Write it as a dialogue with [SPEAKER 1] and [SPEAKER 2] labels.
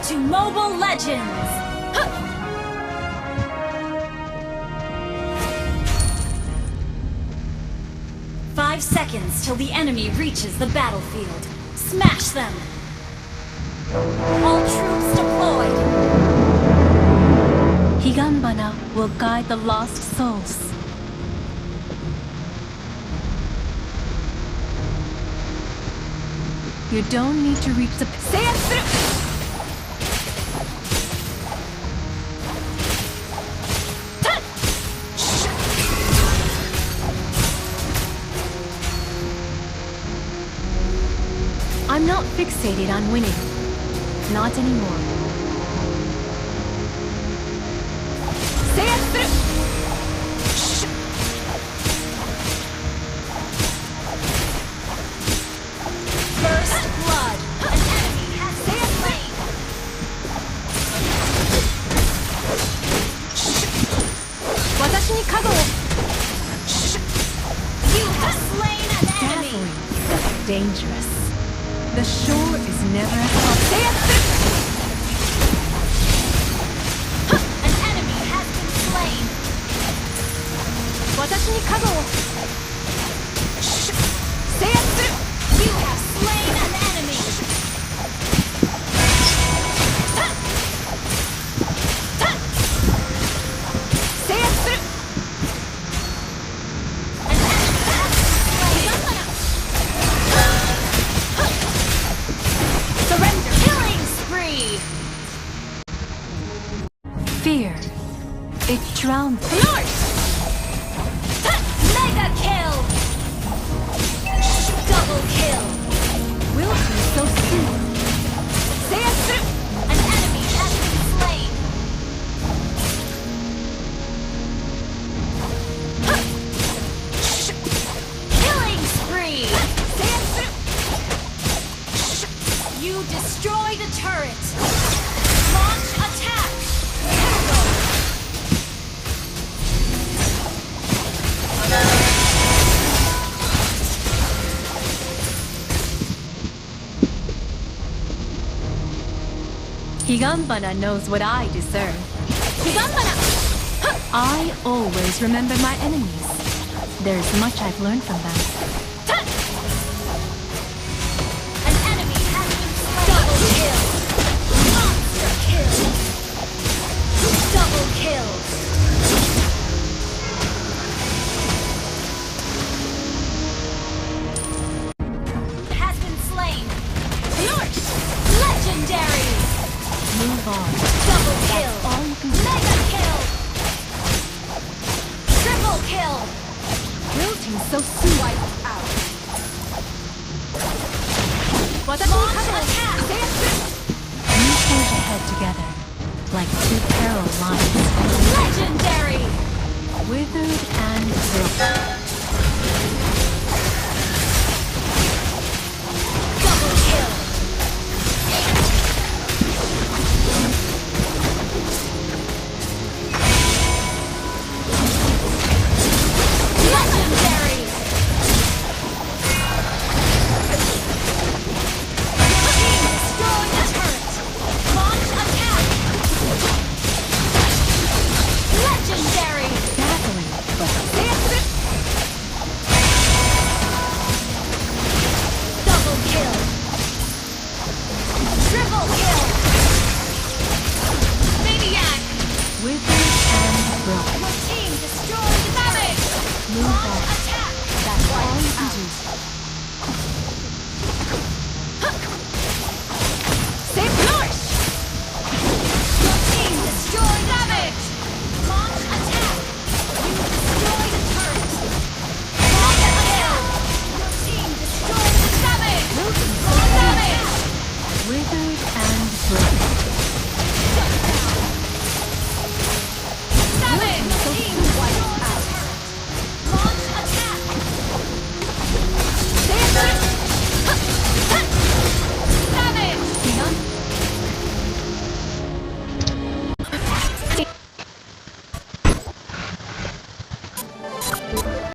[SPEAKER 1] to Mobile Legends! Huh. 5 seconds till the enemy reaches the battlefield. Smash them! All troops deployed!
[SPEAKER 2] Higanbana will guide the lost souls. You don't need to reach the... Say it through! I'm not fixated on winning. Not anymore. Say it through!
[SPEAKER 1] First blood! An enemy has been slain!
[SPEAKER 2] Watashi ni kago wo!
[SPEAKER 1] You have slain an enemy!
[SPEAKER 2] Dazzling, but dangerous. The shore is never at all. Say it through!
[SPEAKER 1] An enemy has been slain!
[SPEAKER 2] Watashi ni kago wo! Say it through!
[SPEAKER 1] You have slain an enemy!
[SPEAKER 2] Say it through!
[SPEAKER 1] An enemy has been slain! Surrender! Killing spree!
[SPEAKER 2] Fear. It drowns.
[SPEAKER 1] North! Mega kill! Double kill!
[SPEAKER 2] Wilting so soon.
[SPEAKER 1] Say it through! An enemy has been slain! Killing spree! Say it through! You destroyed a turret! Launch attack!
[SPEAKER 2] Higanbana knows what I deserve.
[SPEAKER 1] Higanbana!
[SPEAKER 2] I always remember my enemies. There's much I've learned from them.
[SPEAKER 1] An enemy has been slain! Double kill! Monster kill! Double kill! Has been slain! North! Legendary!
[SPEAKER 2] Move on.
[SPEAKER 1] Double kill!
[SPEAKER 2] All you can do.
[SPEAKER 1] Mega kill! Triple kill!
[SPEAKER 2] Wilting so soon.
[SPEAKER 1] Wipe out!
[SPEAKER 2] Watashi ni
[SPEAKER 1] Launch
[SPEAKER 2] kago wo!
[SPEAKER 1] attack!
[SPEAKER 2] We forge ahead together, like two parallel lines,
[SPEAKER 1] Legendary!
[SPEAKER 2] withered and broken.